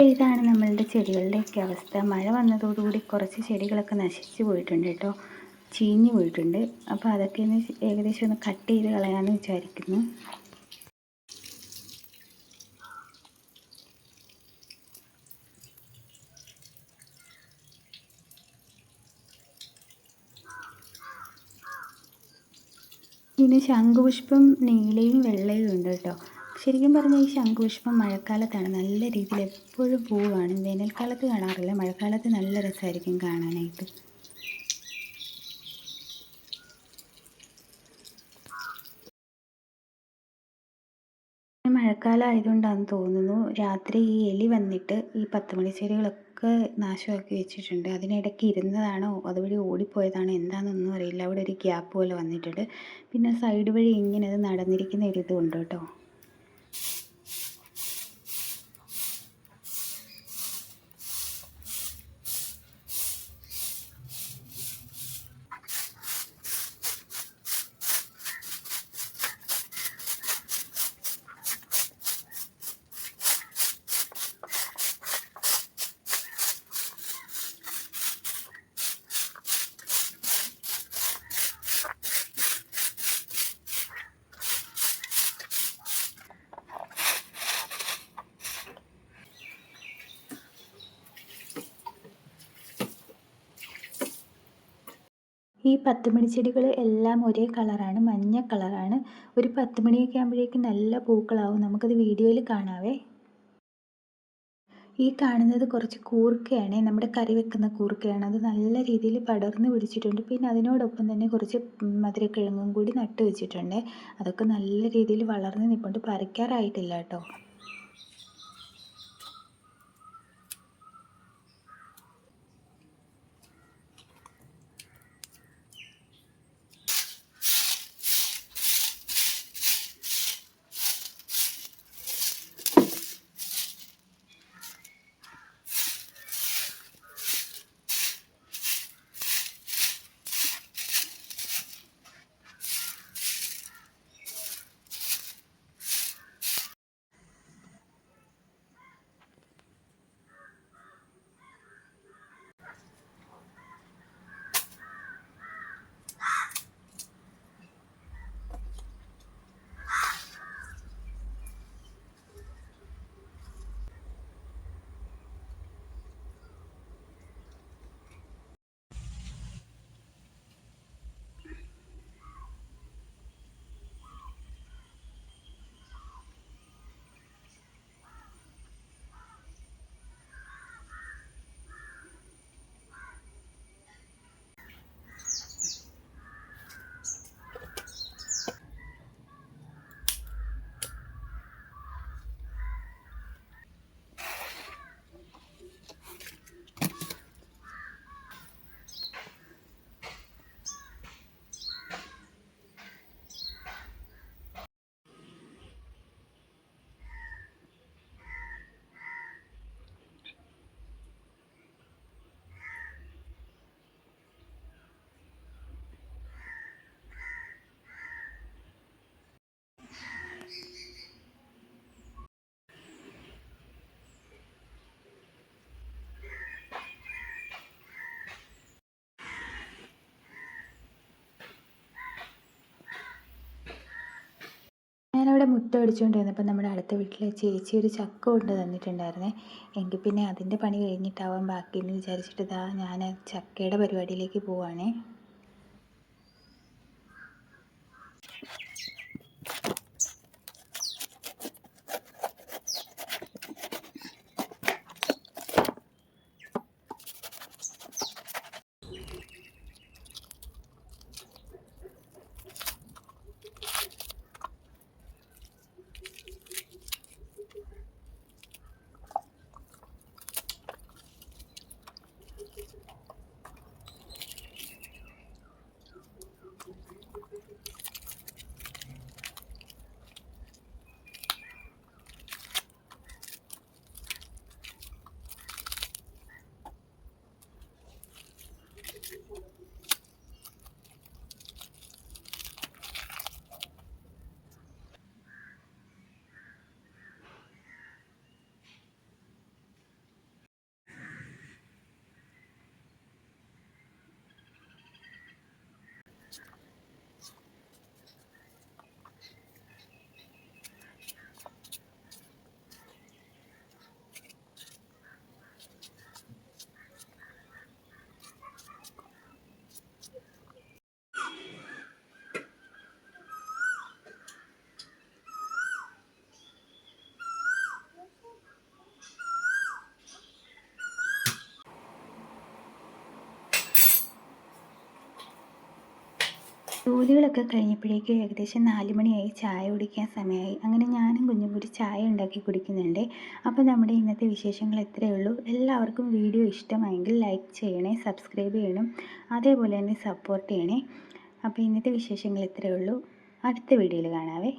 ഇതാണ് നമ്മളുടെ ചെടികളുടെയൊക്കെ അവസ്ഥ. മഴ വന്നതോടുകൂടി കുറച്ച് ചെടികളൊക്കെ നശിച്ചു പോയിട്ടുണ്ട് കേട്ടോ, ചീഞ്ഞു പോയിട്ടുണ്ട്. അപ്പോൾ അതൊക്കെ ഒന്ന് ഏകദേശം ഒന്ന് കട്ട് ചെയ്ത് കളയാമെന്ന് വിചാരിക്കുന്നു. പിന്നെ ശംഖുപുഷ്പം നീലയും വെള്ളയും ഉണ്ട് കേട്ടോ. ശരിക്കും പറഞ്ഞാൽ ഈ ശംഖുപുഷ്പം മഴക്കാലത്താണ് നല്ല രീതിയിൽ എപ്പോഴും പൂവ് കാണും. വേനൽക്കാലത്ത് കാണാറില്ല, മഴക്കാലത്ത് നല്ല രസമായിരിക്കും കാണാനായിട്ട്. മഴക്കാലം ആയതുകൊണ്ടാണെന്ന് തോന്നുന്നു രാത്രി ഈ എലി വന്നിട്ട് ഈ 10 മണി ചെടികളൊക്കെ നാശമാക്കി വെച്ചിട്ടുണ്ട്. അതിനിടയ്ക്ക് ഇരുന്നതാണോ അതുവഴി ഓടിപ്പോയതാണോ എന്താണെന്നൊന്നും അറിയില്ല. അവിടെ ഒരു ഗ്യാപ്പ് പോലെ വന്നിട്ടുണ്ട്. പിന്നെ സൈഡ് വഴി ഇങ്ങനെ അത് നടന്നിരിക്കുന്ന ഒരു ഇതും ഉണ്ട് കേട്ടോ. ഈ 10 മണി ചെടികൾ എല്ലാം ഒരേ കളറാണ്, മഞ്ഞ കളറാണ്. ഒരു 10 മണിയൊക്കെ ആകുമ്പോഴേക്കും നല്ല പൂക്കളാവും. നമുക്കത് വീഡിയോയിൽ കാണാവേ. ഈ കാണുന്നത് കുറച്ച് കൂർക്കയാണ്, നമ്മുടെ കറി വെക്കുന്ന കൂർക്കയാണ്. അത് നല്ല രീതിയിൽ പടർന്ന് പിടിച്ചിട്ടുണ്ട്. പിന്നെ അതിനോടൊപ്പം തന്നെ കുറച്ച് മധുരക്കിഴങ്ങും കൂടി നട്ട് വെച്ചിട്ടുണ്ട്. അതൊക്കെ നല്ല രീതിയിൽ വളർന്ന് നിൽപ്പുണ്ട്. പറിക്കാറായിട്ടില്ല കേട്ടോ. ഞാനവിടെ മുറ്റം അടിച്ചുകൊണ്ട് വന്നപ്പോൾ നമ്മുടെ അടുത്ത വീട്ടിലെ ചേച്ചി ഒരു ചക്ക കൊണ്ട് തന്നിട്ടുണ്ടായിരുന്നേ. എങ്കിൽ പിന്നെ അതിൻ്റെ പണി കഴിഞ്ഞിട്ടാവാൻ ബാക്കിയെന്ന് വിചാരിച്ചിട്ട് ഞാൻ ചക്കയുടെ പരിപാടിയിലേക്ക് പോവുകയാണേ. ജോലികളൊക്കെ കഴിഞ്ഞപ്പോഴേക്കും ഏകദേശം 4 മണിയായി. ചായ കുടിക്കാൻ സമയമായി. അങ്ങനെ ഞാനും കുഞ്ഞും കൂടി ചായ ഉണ്ടാക്കി കുടിക്കുന്നുണ്ട്. അപ്പോൾ നമ്മുടെ ഇന്നത്തെ വിശേഷങ്ങൾ ഇത്രയേ ഉള്ളൂ. എല്ലാവർക്കും വീഡിയോ ഇഷ്ടമായെങ്കിൽ ലൈക്ക് ചെയ്യണേ, സബ്സ്ക്രൈബ് ചെയ്യണം, അതേപോലെ തന്നെ സപ്പോർട്ട് ചെയ്യണേ. അപ്പോൾ ഇന്നത്തെ വിശേഷങ്ങൾ ഇത്രയേ ഉള്ളൂ. അടുത്ത വീഡിയോയിൽ കാണാവേ.